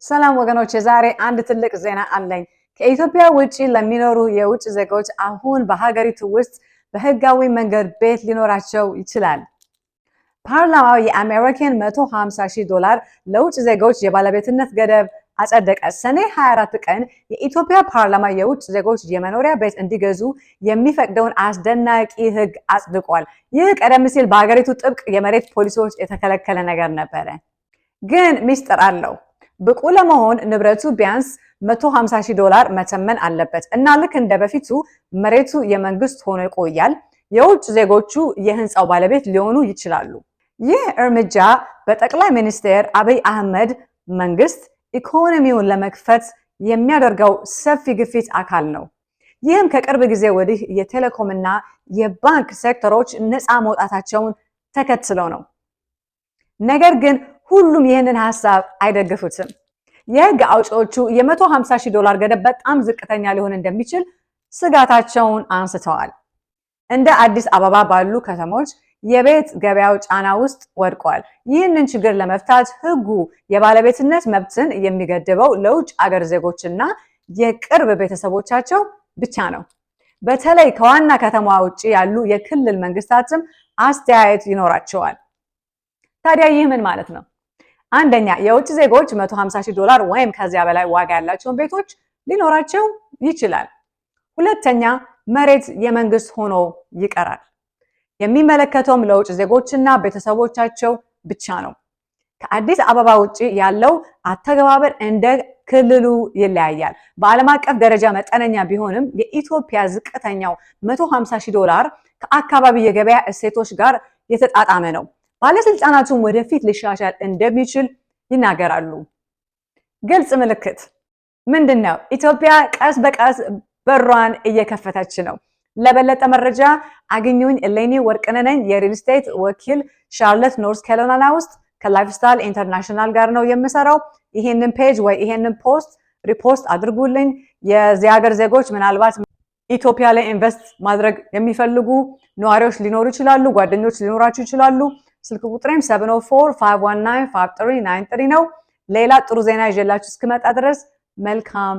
ሰላም ወገኖች፣ ዛሬ አንድ ትልቅ ዜና አለኝ። ከኢትዮጵያ ውጪ ለሚኖሩ የውጭ ዜጎች አሁን በሀገሪቱ ውስጥ በህጋዊ መንገድ ቤት ሊኖራቸው ይችላል። ፓርላማው የአሜሪካን $150,000 ለውጭ ዜጎች የባለቤትነት ገደብ አጸደቀ። ሰኔ 24 ቀን የኢትዮጵያ ፓርላማ የውጭ ዜጎች የመኖሪያ ቤት እንዲገዙ የሚፈቅደውን አስደናቂ ህግ አጽድቋል። ይህ ቀደም ሲል በሀገሪቱ ጥብቅ የመሬት ፖሊሲዎች የተከለከለ ነገር ነበረ። ግን ሚስጥር አለው። ብቁ ለመሆን ንብረቱ ቢያንስ $150,000 መተመን አለበት እና ልክ እንደ በፊቱ መሬቱ የመንግስት ሆኖ ይቆያል። የውጭ ዜጎቹ የህንፃው ባለቤት ሊሆኑ ይችላሉ። ይህ እርምጃ በጠቅላይ ሚኒስትር አብይ አህመድ መንግስት ኢኮኖሚውን ለመክፈት የሚያደርገው ሰፊ ግፊት አካል ነው። ይህም ከቅርብ ጊዜ ወዲህ የቴሌኮም እና የባንክ ሴክተሮች ነፃ መውጣታቸውን ተከትለው ነው። ነገር ግን ሁሉም ይህንን ሐሳብ አይደግፉትም። የህግ አውጪዎቹ $150,000 ገደብ በጣም ዝቅተኛ ሊሆን እንደሚችል ስጋታቸውን አንስተዋል። እንደ አዲስ አበባ ባሉ ከተሞች የቤት ገበያው ጫና ውስጥ ወድቋል። ይህንን ችግር ለመፍታት ህጉ የባለቤትነት መብትን የሚገድበው ለውጭ አገር ዜጎችና የቅርብ ቤተሰቦቻቸው ብቻ ነው። በተለይ ከዋና ከተማ ውጪ ያሉ የክልል መንግስታትም አስተያየት ይኖራቸዋል። ታዲያ ይህ ምን ማለት ነው? አንደኛ፣ የውጭ ዜጎች $150,000 ወይም ከዚያ በላይ ዋጋ ያላቸውን ቤቶች ሊኖራቸው ይችላል። ሁለተኛ፣ መሬት የመንግስት ሆኖ ይቀራል። የሚመለከተውም ለውጭ ዜጎችና ቤተሰቦቻቸው ብቻ ነው። ከአዲስ አበባ ውጪ ያለው አተገባበር እንደ ክልሉ ይለያያል። በዓለም አቀፍ ደረጃ መጠነኛ ቢሆንም የኢትዮጵያ ዝቅተኛው $150,000 ከአካባቢ የገበያ እሴቶች ጋር የተጣጣመ ነው። ባለስልጣናቱም ወደፊት ሊሻሻል እንደሚችል ይናገራሉ። ግልጽ ምልክት ምንድነው? ኢትዮጵያ ቀስ በቀስ በሯን እየከፈተች ነው። ለበለጠ መረጃ አግኙኝ። እሌኒ ወርቅነህ ነኝ፣ የሪል ስቴት ወኪል ሻርለት ኖርዝ ካሮላይና ውስጥ ከላይፍስታይል ኢንተርናሽናል ጋር ነው የምሰራው። ይሄንን ፔጅ ወይ ይሄንን ፖስት ሪፖስት አድርጉልኝ። የዚህ ሀገር ዜጎች ምናልባት ኢትዮጵያ ላይ ኢንቨስት ማድረግ የሚፈልጉ ነዋሪዎች ሊኖሩ ይችላሉ፣ ጓደኞች ሊኖራችሁ ይችላሉ። ስልክ ቁጥሬም 704-519-5393 ነው። ሌላ ጥሩ ዜና ይዤላችሁ እስክመጣ ድረስ መልካም